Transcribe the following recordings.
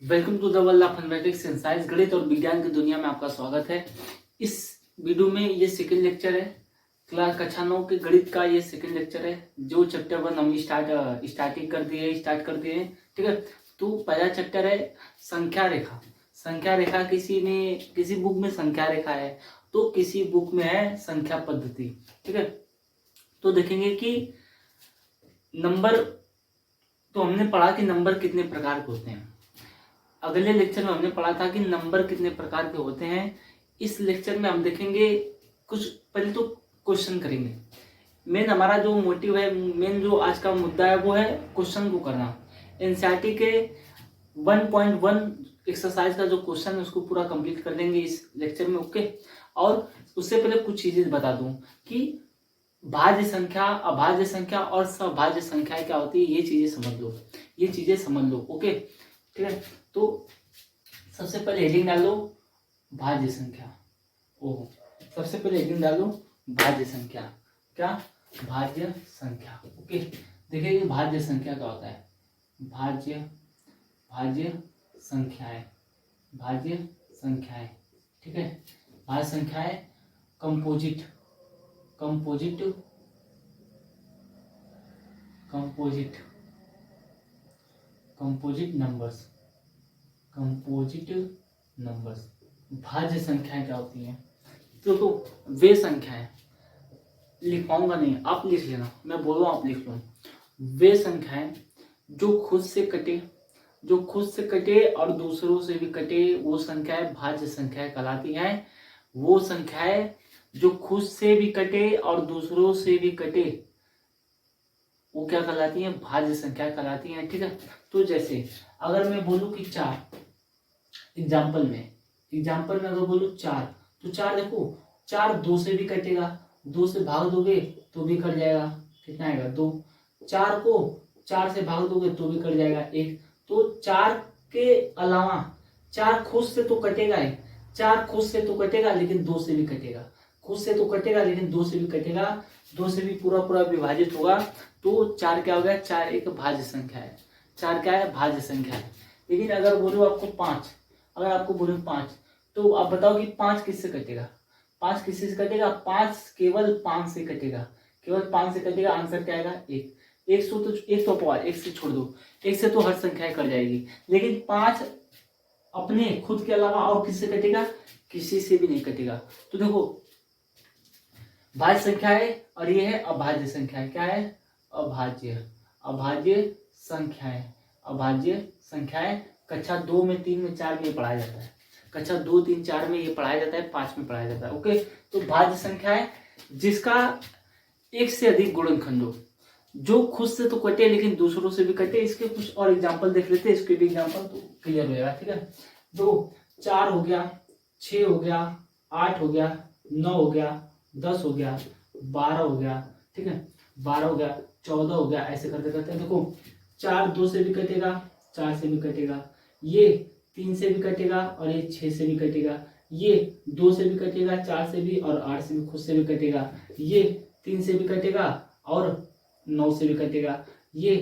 Welcome to the world of mathematics and science. गणित और विज्ञान की दुनिया में आपका स्वागत है। इस वीडियो में ये सेकंड लेक्चर है क्लास कक्षा 9 के गणित का। ये सेकंड लेक्चर है जो चैप्टर 1 हम स्टार्ट कर दिए हैं। ठीक है, तो पहला चैप्टर है संख्या रेखा। संख्या रेखा किसी बुक में संख्या रेखा है तो किसी बुक में है संख्या पद्धति। ठीक है, तो देखेंगे कि नंबर, तो हमने पढ़ा कि नंबर कितने प्रकार के होते हैं। अगले लेक्चर में हमने पढ़ा था कि नंबर कितने प्रकार के होते हैं। इस लेक्चर में हम देखेंगे कुछ, पहले तो क्वेश्चन करेंगे। मेन हमारा जो मोटिव है, मेन जो आज का मुद्दा है वो है क्वेश्चन को करना। एनसीईआरटी के 1.1 एक्सरसाइज का जो क्वेश्चन है उसको पूरा कंप्लीट कर लेंगे इस लेक्चर में। ओके, और उससे पहले कुछ चीजें बता दूं कि भाज्य संख्या, अभाज्य संख्या और सभाज्य संख्या क्या होती है, ये चीजें समझ लो। ओके, ठीक है, तो सबसे पहले हेडिंग डालो भाज्य संख्या। सबसे पहले हेडिंग डालो भाज्य संख्या। क्या? भाज्य संख्या। ओके, देखिए कि भाज्य संख्या क्या होता है। भाज्य संख्याएं, ठीक है। भाज्य संख्याएं कंपोजिट नंबर्स। भाज्य संख्याएं क्या होती हैं? तो वे संख्याएं, लिख पाऊंगा नहीं, आप लिख लेना, मैं बोल रहा हूं आप लिख लो। वे संख्याएं जो खुद से कटे और दूसरों से भी कटे, वो संख्याएं भाज्य संख्याएं कहलाती हैं। वो संख्याएं जो खुद से भी कटे और दूसरों से भी कटे, वो क्या कहलाती हैं? भाज्य संख्या कहलाती हैं। ठीक है, तो जैसे अगर मैं बोलूं कि 4, एग्जाम्पल में अगर बोलूं 4, तो 4 देखो, 4 2 से भी कटेगा, 2 से भाग दोगे तो भी कट जाएगा, कितना आएगा? 2। 4 को 4 से भाग दोगे तो भी कट जाएगा 1। तो 4 के अलावा 4 खुद से तो कटेगा ही, 4 खुद से तो कटेगा लेकिन 2 से भी कटेगा, 2 से भी पूरा विभाजित होगा। तो 4 क्या हो गया? 4 एक भाज्य संख्या है। 4 क्या है? भाज्य संख्या है। लेकिन अगर बोलो आपको 5, अगर आपको बोलूं 5, तो आप बताओ कि 5 किससे कटेगा? 5 किससे कटेगा? 5 केवल 5 से कटेगा, आंसर क्या आएगा? 1। 1 तो अपवाद, 1 से छोड़ दो, 1 से तो हर संख्या कट जाएगी। लेकिन 5 अपने खुद के अलावा और किससे कटेगा? किसी से भी नहीं कटेगा। तो देखो, भाज्य संख्या है और ये है अभाज्य संख्या है। क्या है? अभाज्य संख्याएं कक्षा 2 में, 3 में, 4 में पढ़ाया जाता है। कक्षा 2, 3, 4 में ये पढ़ाया जाता है, 5 में पढ़ाया जाता है। ओके, तो भाज्य संख्या है जिसका एक से अधिक गुणनखंड हो, जो खुद से तो कटे लेकिन दूसरों से भी कटे। इसके कुछ और एग्जांपल देख लेते हैं, इसके भी एग्जांपल तो क्लियर हो जाएगा। ठीक है, तो 4 हो गया, 6 हो गया, 8 हो गया, 9 हो गया, 10 हो गया, 12 हो गया। ठीक है, 12 हो गया, 14 हो गया, ऐसे करते करते देखो 4 2 से भी कटेगा, 4 से भी कटेगा, ये 3 से भी कटेगा और ये 6 से भी कटेगा, ये 2 से भी कटेगा, 4 से भी और 8 से भी खुद से भी कटेगा, ये 3 से भी कटेगा और 9 से भी कटेगा, ये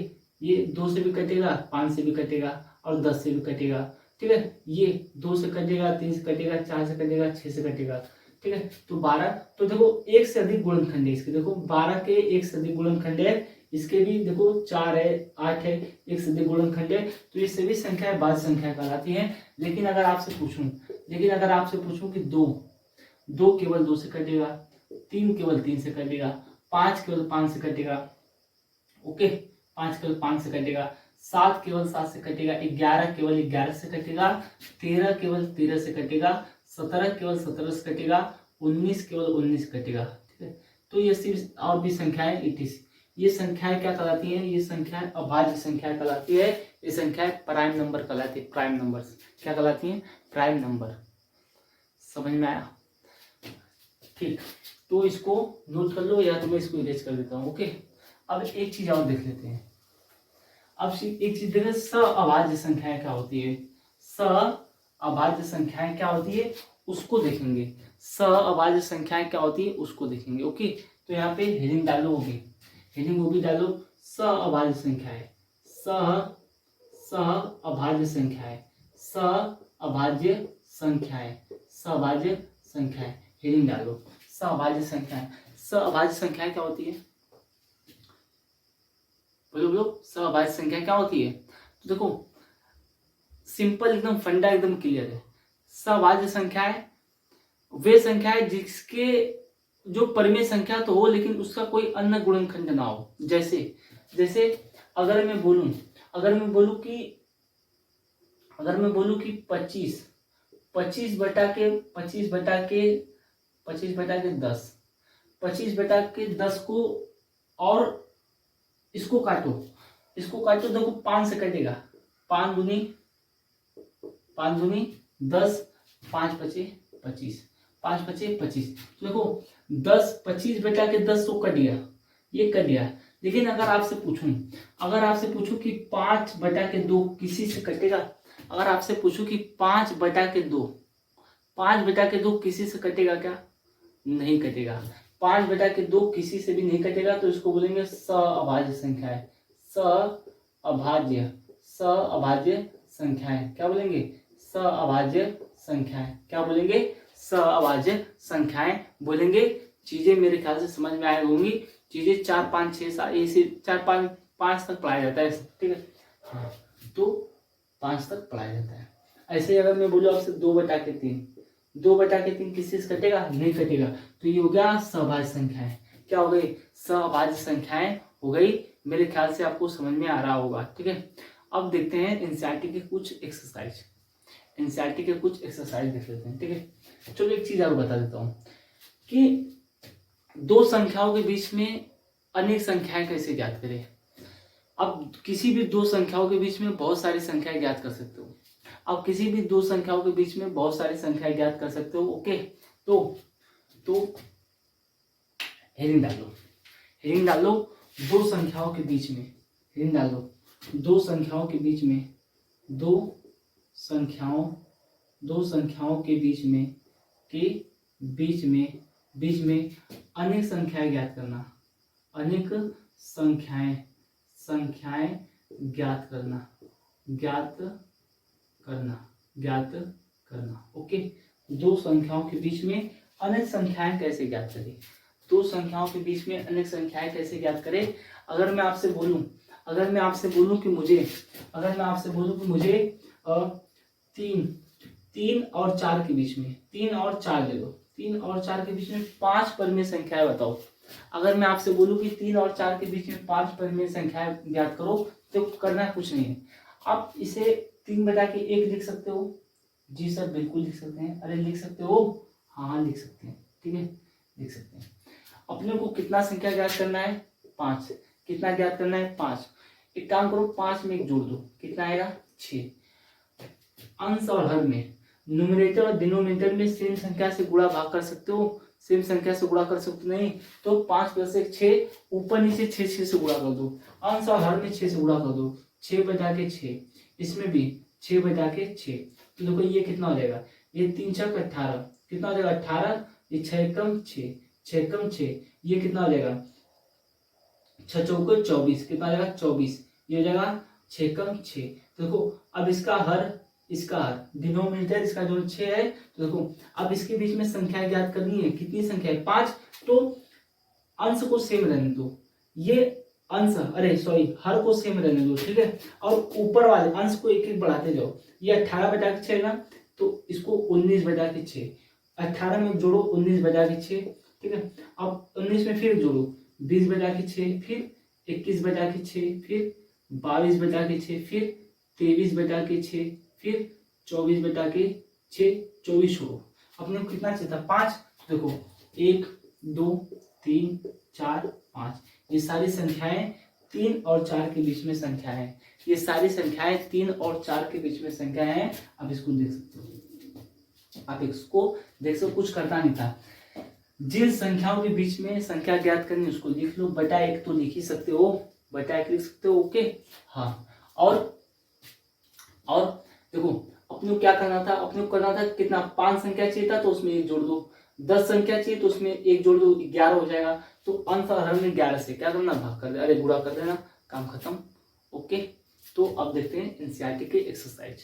2 से भी कटेगा, 5 से भी कटेगा और 10 से भी कटेगा। ठीक है, ये 2 से कटेगा, 3 से कटेगा, 4 से कटेगा, 6 से कटेगा। ठीक है, तो 12, तो देखो एक से अधिक गुणनखंड है इसके। देखो 12 के एक से अधिक गुणनखंड है, इसके भी देखो 4 है, 8 है, एक से अधिक गुणनखंड है। तो ये सभी संख्याएं भाज्य संख्या कहलाती हैं। लेकिन अगर आपसे पूछूं कि 2 केवल 2 से कटेगा, 3 केवल 3 से कटेगा, 5 केवल 5 से कटेगा। ओके, 5 केवल 5 से कटेगा, 7 केवल 7 से कटेगा, 11 केवल 11 से कटेगा, 13 केवल 13 से कटेगा, 17 केवल 17 से कटेगा, 19 केवल 19 से कटेगा। ठीक है, तो ये सिर्फ और भी संख्याएं इटिस, ये संख्याएं क्या कहलाती हैं? ये संख्याएं अभाज्य संख्या कहलाती है। ये संख्याएं प्राइम नंबर कहलाती है। प्राइम नंबर्स क्या कहलाती हैं? Prime number. समझ में आया? ठीक, तो इसको नोट कर लो या तो मैं इसको इरेज कर देता हूँ। ओके, अब एक चीज और देख लेते हैं। अब एक चीज देखें, अभाज्य संख्याएं क्या होती है। अभाज्य संख्याएं क्या होती है उसको देखेंगे। अभाज्य संख्याएं क्या होती है उसको देखेंगे। ओके, तो यहाँ पे हेडिंग डालोगे, हेडिंग वो भी डालो, अभाज्य संख्याएं, अभाज्य संख्याएं सअभाज्य संख्याएं, सअभाज्य संख्याएं, हेडिंग डालो सअभाज्य संख्याएं। सअभाज्य संख्याएं क्या होती है? बोलो बोलो, सअभाज्य संख्या क्या होती है? तो देखो सिंपल एकदम, फंडा एकदम क्लियर है। सअभाज्य संख्याएं वे संख्याएं जिसके जो परिमेय संख्या तो हो लेकिन उसका कोई अन्य गुणनखंड ना हो। जैसे जैसे अगर मैं बोलूं कि 25 बटा के 10 को, और इसको काटो देखो 5 से कटेगा, 5 दूनी 10, 5 पचे 25, 5 पचे 25। तो देखो 25 बटा के 10 तो कट गया, ये कट गया। लेकिन अगर आपसे पूछूं कि 5 बटा के 2 किसी से कटेगा, अगर आपसे पूछूं कि 5 बटा के 2 किसी से कटेगा क्या? नहीं कटेगा। 5 बटा के 2 किसी से भी नहीं कटेगा, तो इसको बोलेंगे सअभाज्य संख्याएं। सअभाज्य संख्याएं क्या बोलेंगे? सअभाज्य संख्याएं। क्या बोलेंगे? सअभाज्य संख्याएं बोलेंगे। चीजें मेरे ख्याल से समझ में आई होंगी। चीजें 4, 5, 6, 7 ऐसे 4, 5 तक पढ़ाया जाता है, ठीक है। हाँ, तो 5 तक पढ़ाया जाता है। ऐसे अगर मैं बोलूँ आपसे 2 बटा के 3 किसी से कटेगा? नहीं कटेगा। तो ये हो गया सअभाज्य संख्याएं। क्या हो गई? सअभाज्य संख्याएं हो गई। मेरे ख्याल से आपको समझ में आ रहा होगा, ठीक है। अब देखते हैं एनसीईआरटी के कुछ एक्सरसाइज देख लेते हैं, ठीक है। चलो एक चीज और बता देता हूँ कि दो संख्याओं के बीच में अनेक संख्याएं कैसे ज्ञात करें। अब किसी भी दो संख्याओं के बीच में बहुत सारी संख्याएं ज्ञात कर सकते हो। ओके, तो हेडिंग डालो दो संख्याओं के बीच में, दो संख्याओं के बीच में अनेक संख्याएं ज्ञात करना। ओके, दो संख्याओं के बीच में अनेक संख्याएं कैसे ज्ञात करें? अगर मैं आपसे बोलूं कि मुझे 3 और 4 के बीच में 3 और 4 ले लो, 3 और 4 के बीच में 5 परिमेय संख्याएं बताओ। अगर मैं आपसे बोलूं कि 3 और 4 के बीच में 5 परिमेय संख्याएं ज्ञात करो, तो करना कुछ नहीं है। आप इसे 3 बटा के 1 लिख सकते हो। जी सर, बिल्कुल लिख सकते हैं। अरे लिख सकते हो? हाँ लिख सकते हैं, ठीक है, लिख सकते हैं। अपने को कितना संख्या ज्ञात करना है? 5। कितना ज्ञात करना है? 5। एक काम करो, 5 में 1 जोड़ दो, कितना आएगा? 6। अंश और हर में, न्यूमरेटर और डिनोमिनेटर में सेम संख्या से गुणा भाग कर सकते हो। नहीं तो 5 + 1 6, ऊपर नीचे 6 से गुणा कर दो। अंश और हर में 6 से गुणा कर दो, 6 बटा के 6, इसमें भी 6 बटा के 6। तो देखो ये कितना हो जाएगा? ये 3 छक 18, कितना हो जाएगा? 18। ये 6 कम 6, 6 कम 6, ये कितना हो जाएगा? 6 चौके 24, कितना हो जाएगा? 24। ये हो जाएगा 6 कम 6। देखो अब इसका हर डिनोमिनेटर इसका जो 6 है। तो देखो अब इसके बीच में संख्या ज्ञात करनी है। कितनी संख्या है? 5। तो अंश को सेम रहने दो, ये अंश हर को सेम रहने दो, ठीक है। और ऊपर वाले अंश को एक एक बढ़ाते जाओ। ये 18 बटा के 6 ना, तो इसको 19 बटा के 6, 18 में जोड़ो 19 बटा के 6, ठीक है। अब 19 में फिर जोड़ो 20 बटा के 6, फिर 21 बटा के 6, फिर 22 बटा के 6, फिर 23 बटा के 6, फिर 24 बटा के 6, 24 छोड़ो। अपने को कितना चाहिए था? 5। देखो 1 2 3 4 5, ये सारी संख्याएं 3 और 4 के बीच में संख्याएं हैं। ये सारी संख्याएं 3 और 4 के बीच में संख्याएं हैं। आप इसको देख सकते हो, कुछ करता नहीं था। जिन संख्याओं के बीच में संख्या ज्ञात करनी उसको लिख लो। बटा 1 तो लिख ही सकते हो, बटा 1 लिख सकते हो। ओके, हाँ। और देखो अपने को क्या करना था? कितना? 5 संख्या चाहिए था तो उसमें 1 जोड़ दो। 10 संख्या चाहिए तो उसमें 1 जोड़ दो, 11 हो जाएगा। तो अंश और हर में 11 से क्या करना? भाग कर दे, अरे गुणा कर देना, काम खत्म। ओके, तो अब देखते हैं एनसीईआरटी के एक्सरसाइज।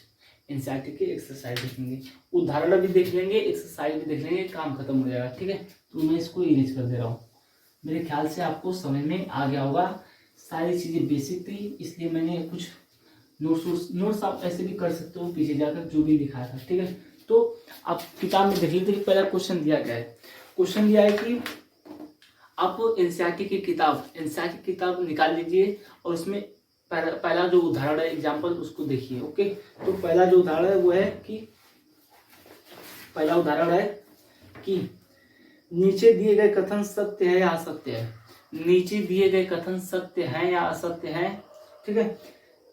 एनसीईआरटी के एक्सरसाइज देखेंगे, उदाहरण भी देख लेंगे, एक्सरसाइज भी देख लेंगे, काम खत्म हो जाएगा। ठीक है, तो मैं इसको इरेज कर दे रहा हूँ। मेरे ख्याल से आपको समझ में आ गया होगा, सारी चीज़ें बेसिक थी, इसलिए मैंने कुछ नोट्स आप ऐसे भी कर सकते हो पीछे जाकर जो भी दिखाया था। ठीक है, तो आप किताब में देख लीजिए कि पहला क्वेश्चन दिया गया है। क्वेश्चन दिया है कि आप एनसीईआरटी की किताब निकाल लीजिए और उसमें पहला जो उदाहरण है एग्जाम्पल उसको देखिए। ओके, तो पहला जो उदाहरण है वो है कि पहला उदाहरण है कि नीचे दिए गए कथन सत्य है या असत्य है। नीचे दिए गए कथन सत्य है या असत्य है। ठीक है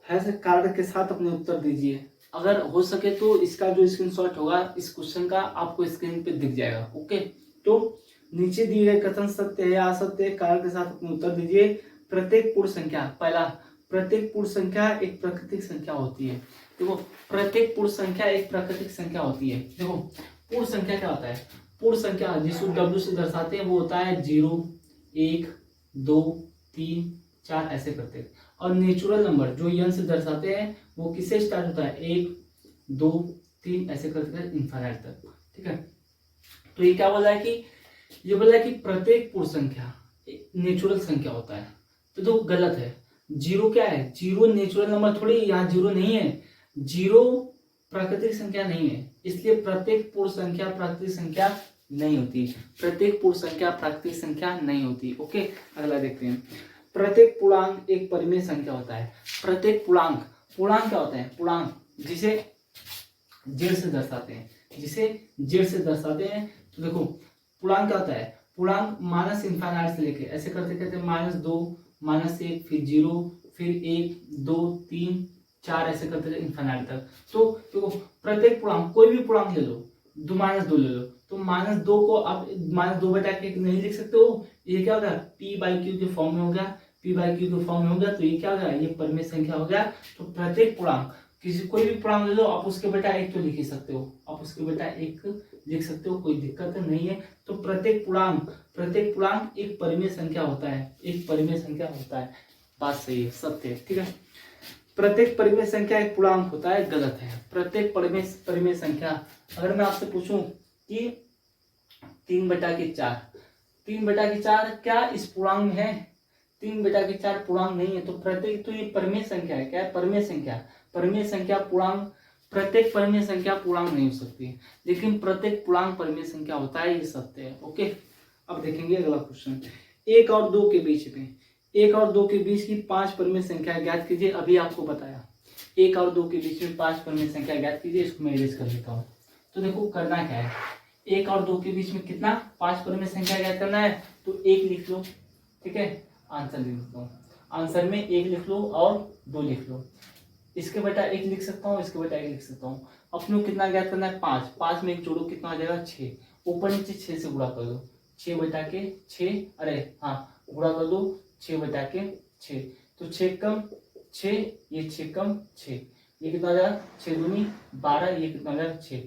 से कार्ड के साथ अपने उत्तर दीजिए। अगर हो सके तो इसका जो स्क्रीनशॉट होगा इस क्वेश्चन का आपको स्क्रीन पे दिख जाएगा। ओके, तो नीचे दिए गए कथन सत्य है या असत्य है, कार्ड के साथ अपने उत्तर दीजिए। प्रत्येक पूर्ण संख्या, पहला, प्रत्येक पूर्ण संख्या एक प्राकृतिक संख्या होती है। देखो, प्रत्येक पूर्ण संख्या एक प्राकृतिक संख्या होती है। देखो, पूर्ण संख्या क्या होता है? पूर्ण संख्या जिसको W से दर्शाते हैं वो होता है 0, 1, 2, 3, 4 ऐसे करते हैं। और नेचुरल नंबर जो n से दर्शाते हैं वो किससे स्टार्ट होता है? 1, 2, 3 ऐसे करते हैं इनफाइनाइट तक। ठीक है, तो ये क्या बोला है कि ये बोला है कि प्रत्येक पूर्ण संख्या नेचुरल संख्या होता है। तो गलत है। 0 क्या है? 0 नेचुरल नंबर थोड़ी, यहाँ 0 नहीं है। 0 प्राकृतिक संख्या नहीं है, इसलिए प्रत्येक पूर्ण संख्या प्राकृतिक संख्या नहीं होती। प्रत्येक पूर्ण संख्या प्राकृतिक संख्या नहीं होती। ओके, अगला देखते हैं। प्रत्येक पूर्णांक एक परिमेय संख्या होता है। प्रत्येक पूर्णांक क्या होता है? पूर्णांक जिसे जेड से दर्शाते हैं, तो देखो पूर्णांक क्या होता है? पूर्णांक माइनस इनफाइनाइट से लेके ऐसे करते -2, -1, फिर 0, फिर 1, 2, 3, 4 ऐसे करते इनफाइनाइट तक। तो देखो प्रत्येक पूर्णांक, कोई भी पूर्णांक ले लो, -2 ले लो, तो -2 को आप -2/1 नहीं लिख सकते हो। ये क्या होगा? P/Q के फॉर्म में हो गया। P/Q के फॉर्म में हो गया, तो ये क्या हो गया? ये परिमेय संख्या हो गया। तो प्रत्येक पूर्णांक, कोई भी पूर्णांक ले लो, आप उसके बेटा 1 तो लिख ही सकते हो, लिख सकते हो, कोई दिक्कत नहीं है। तो प्रत्येक पूर्णांक एक परिमेय संख्या होता है। बात सही है, सत्य है। ठीक है, प्रत्येक परिमेय संख्या एक पूर्णांक होता है, गलत है। प्रत्येक परिमेय संख्या, अगर मैं आपसे पूछूं कि 3/4 क्या इस पूर्णांक में है? 3/4 पूर्णांक नहीं है। तो प्रत्येक, तो ये परिमेय संख्या है। क्या है? परिमेय संख्या पूर्णांक, प्रत्येक परिमेय संख्या पूर्णांक नहीं हो सकती, लेकिन प्रत्येक पूर्णांक परिमेय संख्या होता है, ये सत्य है। ओके, अब देखेंगे अगला क्वेश्चन। 1 और 2 के बीच की 5 परिमेय संख्या ज्ञात कीजिए। अभी आपको बताया 1 और 2 के बीच में 5 परिमेय संख्या ज्ञात कीजिए। इसको मैं इरेज कर देता हूँ। तो देखो करना क्या है, 1 और 2 के बीच में कितना? 5 परिमेय संख्या ज्ञात करना है। तो 1 लिख लो। ठीक है, आंसर लिख देता हूँ। आंसर में 1 लिख लो और 2 लिख लो। इसके बेटा 1 लिख सकता हूँ, इसके बेटा 1 लिख सकता हूँ। अपने कितना ज्ञात करना है? 5 में 1 जोड़ो, कितना हो जाएगा? 6। ऊपर नीचे 6 से गुणा कर दो। 6/6, अरे हाँ, गुणा कर दो 6/6। तो 6 कम 6, ये 6 कम 6, ये कितना हो जाएगा? 6 दूनी 12, ये कितना हो जाएगा? 6।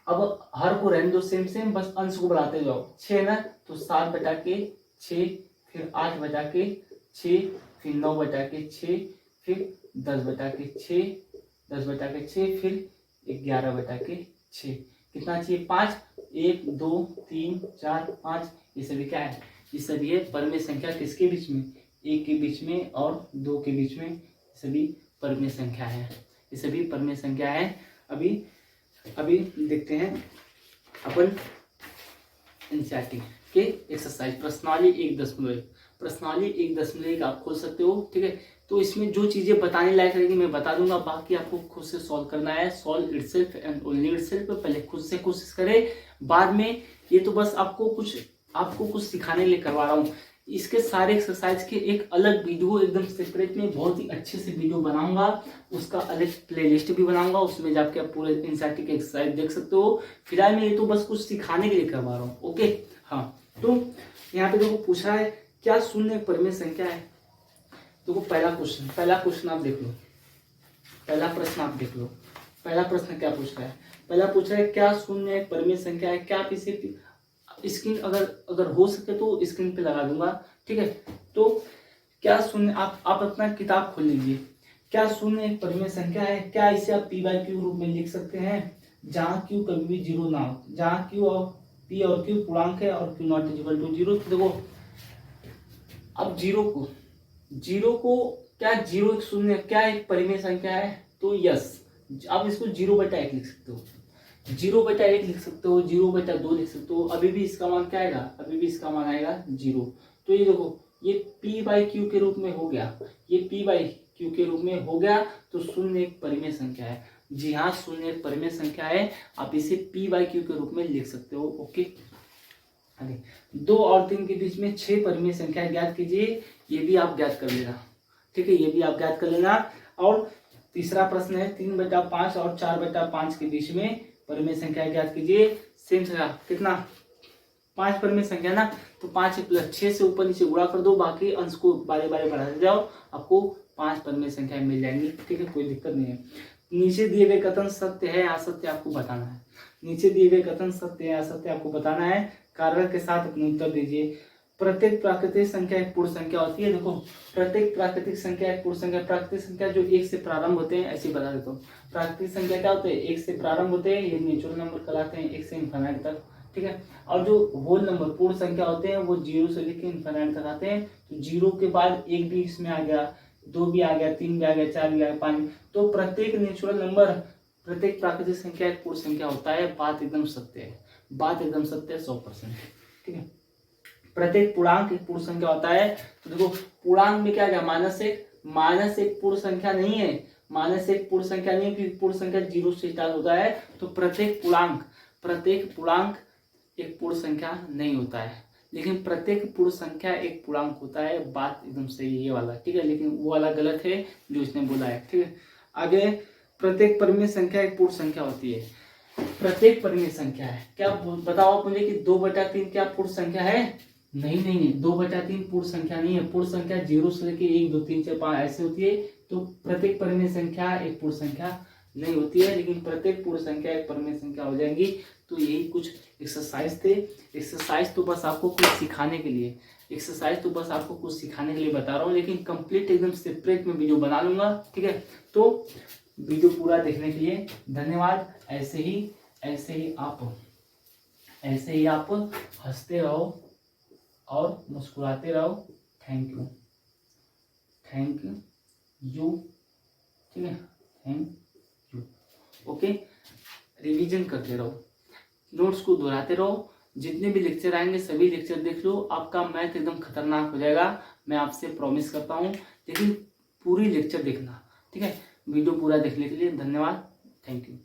अब हर को रहने दो सेम, बस अंश को बढ़ाते जाओ। 6 ना, तो 7/6, फिर 8/6, फिर 9/6, फिर 10/6, 10/6, फिर 11/6। कितना चाहिए? 5। 1, 2, 3, 4, 5, ये सभी क्या है? ये सभी है परिमेय संख्या। किसके बीच में? 1 के बीच में और 2 के बीच में, सभी परिमेय संख्या है। ये सभी परिमेय संख्या है। अभी देखते हैं अपन एनसीईआरटी के एक्सरसाइज। प्रश्नावली 1.1 आप खोल सकते हो। ठीक है, तो इसमें जो चीजें बताने लायक रहेगी मैं बता दूंगा, बाकी आपको खुद से सॉल्व करना है। Solve itself and only itself. पहले खुद से कोशिश करें, बाद में ये तो बस आपको कुछ सिखाने के लिए करवा रहा हूँ। इसके सारे एक्सरसाइज के एक अलग वीडियो एकदम सेपरेट में बहुत ही अच्छे से वीडियो बनाऊंगा। उसका अलग प्लेलिस्ट भी बनाऊंगा, उसमें जाके आप पूरे एनसीईआरटी के एक्सरसाइज देख सकते हो। फिलहाल मैं ये तो बस कुछ सिखाने के लिए करवा रहा हूँ। ओके, हाँ, तो यहाँ पे देखो पूछा है क्या शून्य एक परिमेय संख्या है। देखो पहला क्वेश्चन आप देख लो, पहला प्रश्न आप देख लो। पहला प्रश्न क्या पूछ रहा है? पहला पूछ रहा है क्या शून्य एक परिमेय संख्या है। क्या आप इसे स्क्रीन अगर हो सके तो स्क्रीन पे लगा दूंगा। ठीक है, तो क्या शून्य, आप अपना किताब खोल लीजिए, क्या शून्य एक परिमेय संख्या है? क्या इसे आप पी बाई क्यू रूप में लिख सकते हैं, जहाँ क्यू कभी भी जीरो ना हो, जहाँ क्यू और पी और क्यू पूर्णांक है और Q not equal to zero. तो देखो अब जीरो को क्या जीरो एक शून्य क्या एक परिमेय संख्या है? तो यस, आप इसको 0/1 लिख सकते हो, 0/1 लिख सकते हो, 0/2 लिख सकते हो, अभी भी इसका मान क्या आएगा? अभी भी इसका मान आएगा 0। तो ये देखो ये p बाई क्यू के रूप में हो गया, ये p बाई क्यू के रूप में हो गया। तो शून्य एक परिमेय संख्या है। जी हाँ, शून्य एक परिमेय संख्या है, आप इसे p बाई क्यू के रूप में लिख सकते हो। ओके, आगे 2 और 3 के बीच में 6 परिमेय संख्या ज्ञात कीजिए। ये भी आप ज्ञात कर लेना, ठीक है, ये भी आप ज्ञात कर लेना। और तीसरा प्रश्न है 3/5 और 4/5 के बीच में परिमेय संख्या ज्ञात कीजिए। सेम संख्या कितना 5 परिमेय संख्या ना, तो 5 प्लस 6 से ऊपर नीचे गुणा कर दो, बाकी अंश को बारे बारे बढ़ाते जाओ, आपको 5 परिमेय संख्या मिल जाएंगी। ठीक है, कोई दिक्कत नहीं है। नीचे दिए गए कथन सत्य है या असत्य आपको बताना है। नीचे दिए गए कथन सत्य है या असत्य आपको बताना है। कारण के साथ अपने उत्तर दीजिए। प्रत्येक प्राकृतिक संख्या एक पूर्ण संख्या होती है। देखो प्रत्येक प्राकृतिक संख्या एक पूर्ण संख्या, प्राकृतिक संख्या जो 1 से प्रारंभ होते हैं, ऐसे बता देता हूँ। प्राकृतिक संख्या क्या होते हैं? 1 से प्रारंभ होते हैं, ये नेचुरल नंबर कहलाते हैं, 1 से इनफाइनाइट तक। ठीक है, और जो होल नंबर पूर्ण संख्या होते हैं वो 0 से लेकर इनफाइनाइट तक आते हैं। तो 0 के बाद 1 भी इसमें आ गया, 2 भी आ गया, 3 भी आ गया, 4 भी आ गया, 5। तो प्रत्येक नेचुरल नंबर, प्रत्येक प्राकृतिक संख्या एक पूर्ण संख्या होता है। बात एकदम सत्य है, बात एकदम सत्य है 100%। ठीक है, प्रत्येक पूर्णांक एक पूर्ण संख्या होता है। तो देखो पूर्णांक में क्या गया? -1 पूर्ण संख्या नहीं है, -1 पूर्ण संख्या नहीं है, क्योंकि पूर्ण संख्या 0 से स्टार्ट होता है। तो प्रत्येक पूर्णांक एक पूर्ण संख्या नहीं होता है, लेकिन प्रत्येक पूर्ण संख्या एक पूर्णांक होता है। बात एकदम सही है ये वाला, ठीक है, लेकिन वो वाला गलत है जो इसने बोला है। ठीक है, आगे प्रत्येक परिमेय संख्या एक पूर्ण संख्या होती है। प्रत्येक परिमेय संख्या है, क्या बताओ आप मुझे कि 2/3 क्या पूर्ण संख्या है? नहीं, 2/3 पूर्ण संख्या नहीं है। पूर्ण संख्या 0 से लेके 1 2 3 4 5 ऐसे होती है। तो प्रत्येक परिमेय संख्या एक पूर्ण संख्या नहीं होती है, लेकिन प्रत्येक पूर्ण संख्या एक परिमेय संख्या हो जाएगी। तो यही कुछ एक्सरसाइज थे। एक्सरसाइज तो बस आपको कुछ सिखाने के लिए, बता रहा हूँ, लेकिन कंप्लीट एकदम सेपरेट में वीडियो बना लूंगा। ठीक है, तो वीडियो पूरा देखने के लिए धन्यवाद। ऐसे ही आप हंसते रहो और मुस्कुराते रहो। थैंक यू, ठीक है, थैंक यू। ओके, रिवीजन करते रहो, नोट्स को दोहराते रहो। जितने भी लेक्चर आएंगे सभी लेक्चर देख लो, आपका मैथ एकदम खतरनाक हो जाएगा, मैं आपसे प्रॉमिस करता हूँ। लेकिन पूरी लेक्चर देखना, ठीक है। वीडियो पूरा देखने के लिए धन्यवाद, थैंक यू।